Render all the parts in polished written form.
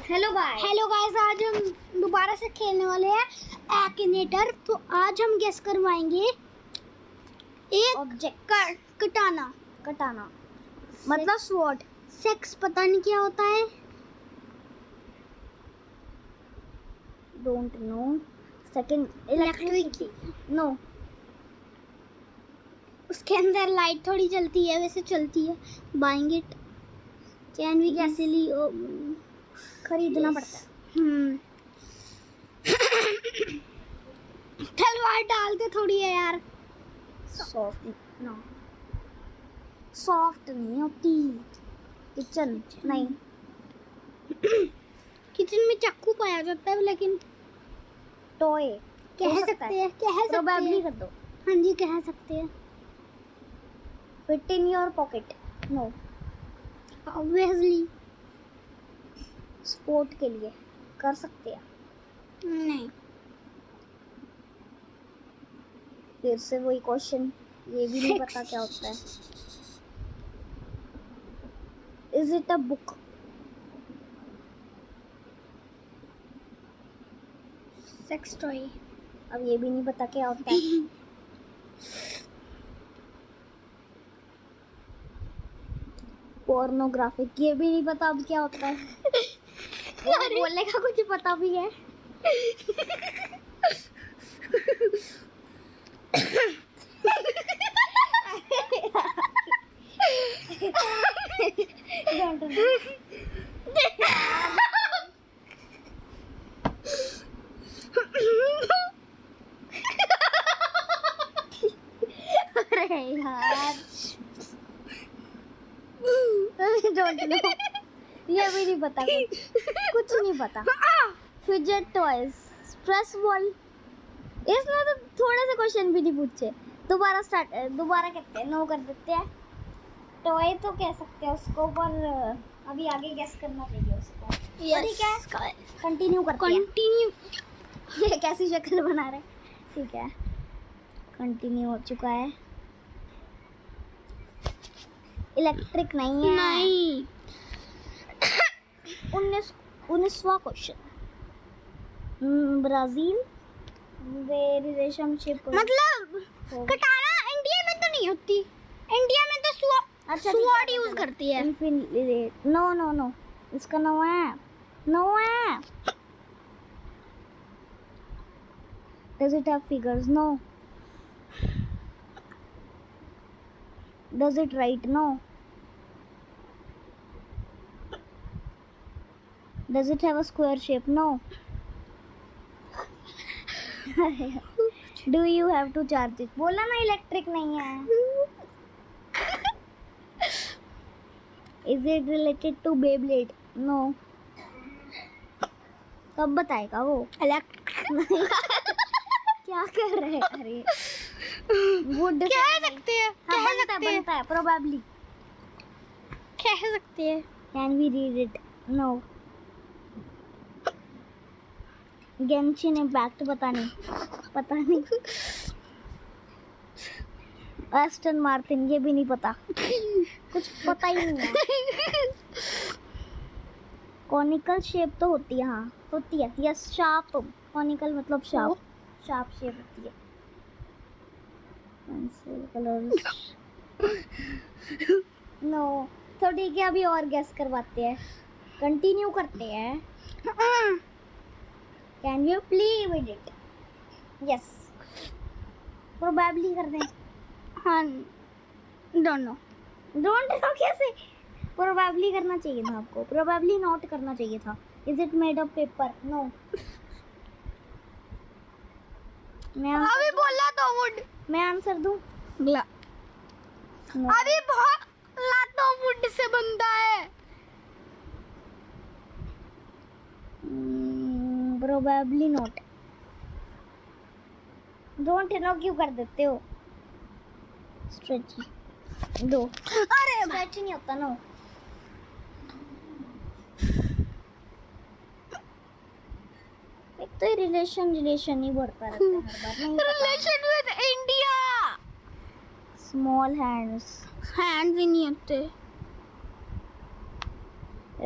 Hello guys, आज हम दोबारा से खेलने वाले हैं एक्नेटर। तो आज हम गेस करवाएंगे एक ऑब्जेक्ट कटाना मतलब स्वॉर्ड। सेक्स पता नहीं क्या होता है, don't know. Second electricity no. उसके अंदर लाइट थोड़ी चलती है, वैसे चलती है। Buying it can we easily खरीदना पड़ता है। तलवार डालते थोड़ी है यार। सॉफ्ट नो, सॉफ्ट नहीं होती। किचन नहीं। किचन में चाकू पाया जाता है, लेकिन टॉय कह सकते हैं प्रोबेबली कर दो। हाँ जी, कह सकते हैं। Fit in your pocket no. Obviously sport के लिए कर सकते हैं। नहीं। फिर से वही क्वेश्चन, ये भी नहीं पता क्या होता है। Is it a book? Sex toy. अब ये भी नहीं पता क्या होता है। पोर्नोग्राफिक, ये भी नहीं पता अब क्या होता है। वो बोलने का कुछ पता भी है। Don't know. अरे यार, डोंट नो। ये भी नहीं पता, कुछ नहीं पता। Fidget toys, stress ball. इसमें तो थोड़े से क्वेश्चन भी नहीं पूछे। दोबारा कहते हैं, नो कर देते हैं। टॉय तो कह सकते हैं उसको, पर अभी आगे गेस करना चाहिए उसको। ठीक है, कंटिन्यू करते हैं। ये कैसी शक्ल बना रहे हैं। ठीक है, कंटिन्यू हो चुका है। इलेक्ट्रिक नहीं है। नहीं। 19वां क्वेश्चन। ब्राजील वे रिलेशनशिप मतलब कटाना इंडिया में तो नहीं होती। इंडिया में तो स्वॉर्ड यूज करती है। नो, इसका नो है। Does it have figures? No. Does it write? No. Does it have a square shape? No. Do you have to charge it? बोला ना इलेक्ट्रिक नहीं है। Is it related to Beyblade? No. कब बताएगा वो? क्या कर रहे हैं? अरे वुड कह सकते हैं। बनता है प्रोबेबली। कह सकते हैं। Can we read it? No. Genshin impact पता नहीं। एस्टन मार्टिन, ये भी नहीं पता। कुछ पता ही नहीं है। कॉनिकल शेप तो होती है, हाँ होती है। Yes, sharp. कॉनिकल मतलब शार्प शेप होती है। Pencil colours no. तो ठीक है, अभी और गेस करवाते हैं। कंटिन्यू करते हैं। Can you play with it? Yes, probably कर दें। हाँ, डोंट नो कैसे? प्रोबेबली करना चाहिए था आपको। प्रोबेबली नोट करना चाहिए था। Is it made of paper? No. अभी बोला तो वुड। मैं आंसर दूं? अभी बोला तो वुड से बनता है। Probably not. डोंट नो क्यों कर देते हो? स्ट्रेच दो। अरे स्ट्रेच नहीं होता ना। एक तो रिलेशन ही बढ़ता रहता है हर बार। Relation with India. Small hands ही नहीं होते।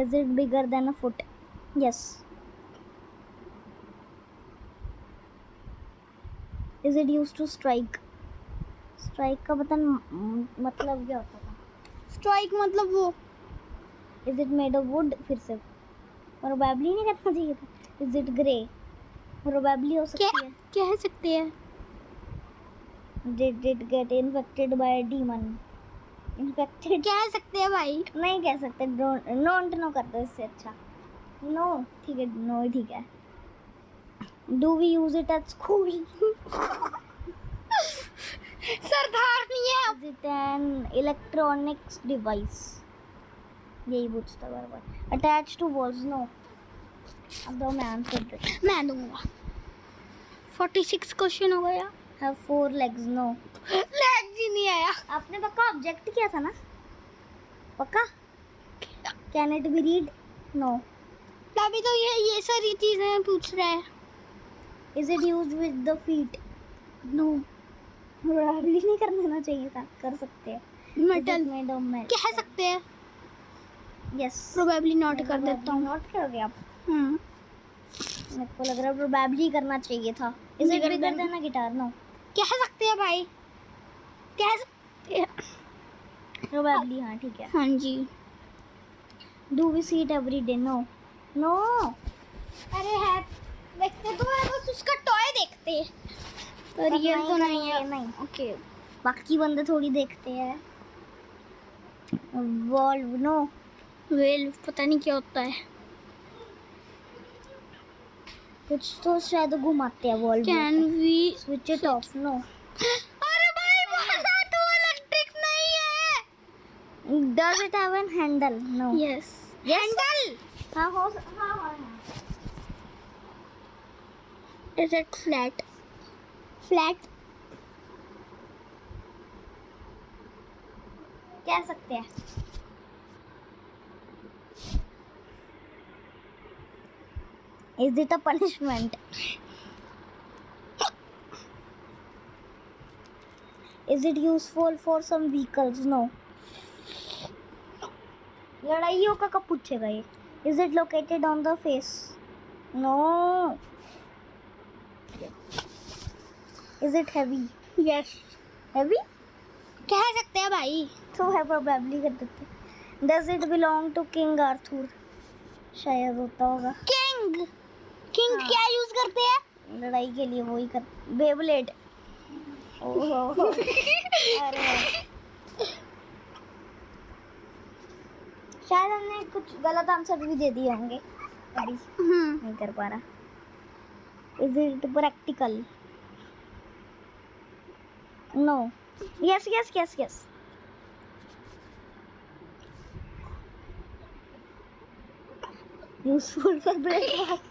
Is it bigger than a foot? Yes. Is it used to strike? Strike का मतलब क्या होता था? स्ट्राइक मतलब वो Is it made of wood? फिर से probably नहीं करना चाहिए था. Is it grey? Probably हो सकती है. कह सकते हैं. Did it get infected by a demon? Infected कह सकते हैं भाई. नहीं कह सकते. Don't know कर दो इससे अच्छा. No ठीक है. No ही ठीक है. Do we use it at school? सरदार नहीं है. Is it an electronics device? यही पूछता बराबर. Attached to walls? No. अब दो मैं आंसर देता. मैं दूंगा. 46 क्वेश्चन हो गया. Have 4 legs? No. लेग्स ही नहीं आया. आपने पक्का ऑब्जेक्ट किया था ना? पक्का? Can it be read? No. अभी तो ये सारी चीजें पूछ रहा है. Is it used with the feet? No. Probably नहीं कर देना चाहिए था. कर सकते हैं. मेटल. Made of metal. कह सकते हैं. Yes. प्रोबेबली नोट कर देता हूँ. नोट करोगे आप? हम्म. मेरे को लग रहा है प्रोबेबली करना चाहिए था. Is it bigger than a guitar? No. कह सकते हैं भाई. कह सकते हैं. Probably हाँ ठीक है. हाँ जी. Do we see it every day? No. No. अरे है. देखते तो है बस उसका टॉय देखते हैं. तो रियल तो नहीं है. नहीं. ओके. बाकी बंदे थोड़ी देखते हैं. Valve? No. वेल पता नहीं क्या होता है. कुछ तो शायद घुमाते हैं valve. Can we switch it off? No. अरे भाई बोला तो इलेक्ट्रिक नहीं है. Does it have an handle? No. Yes. Handle. हाँ हो हाँ. Is it flat? फ्लैट. कह सकते हैं. Is it a punishment? Is it useful for some vehicles? No. लड़ाइयों का कब पूछेगा ये? Is it located on the face? No. Is it heavy? Yes. Heavy? कह सकते हैं भाई. तो है probably कर देते. Does it belong to King Arthur? शायद होता होगा. किंग. किंग हाँ. क्या यूज करते हैं? लड़ाई के लिए वही कर. बेब्लेड. ओहो. अरे शायद हमने कुछ गलत आंसर भी दे दिए होंगे अभी. नहीं कर पा रहा. Is it practical? No. Yes. Useful for breakfast.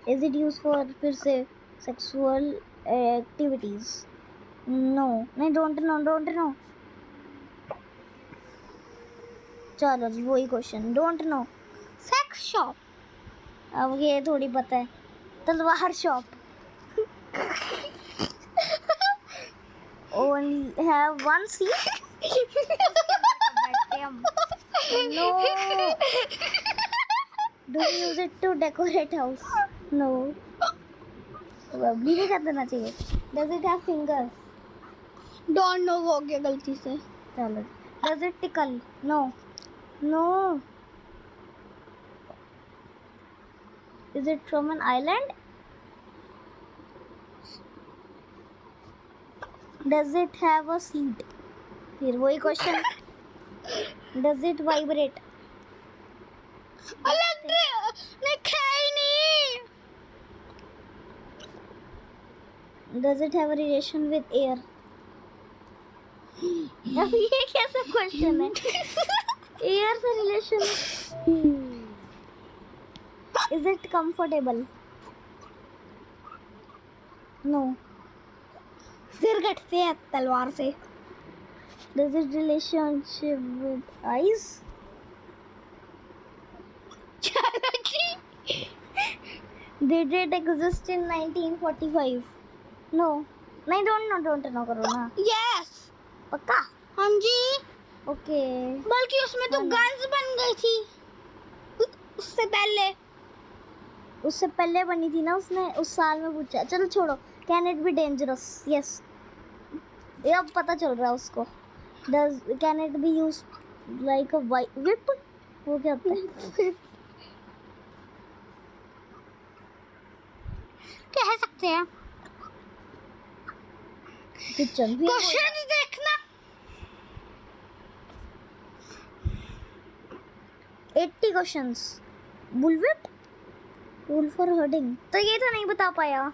Is it used for फिर से sexual activities? No. नहीं don't know. चलो जी वही question. Don't know. Sex shop. अब ये थोड़ी पता है. तलवार shop. Only have one seat. बैठते हम. No. Do you use it to decorate house? No. Probably नहीं कर देना चाहिए. Does it have fingers? Don't know हो गया गलती से. चलो. Does it tickle? No. Is it from an island? Does it have a seat? फिर वही question. Does it vibrate? Electric नहीं खाई नहीं. Does it have a relation with air? अब ये कैसा क्वेश्चन है? Air से relation. Is it comfortable? No. सिर कटते हैं तलवार से. Does it relationship with eyes? चलो जी. Did it exist in 1945? No. नहीं don't know करो ना. यस. पक्का? हाँ जी. ओके बल्कि उसमें तो गन्स बन गई थी उससे पहले। उससे पहले बनी थी ना, उसने उस साल में पूछा। चलो छोड़ो। Can it be dangerous? Yes, ये अब पता चल रहा है उसको। Does can it be use like a whip? वो क्या होता है? कह सकते हैं। किचन भी क्वेश्चन देखना। 80 क्वेश्चंस। बुलविप, वुल फॉर हर्डिंग, तो ये तो नहीं बता पाया।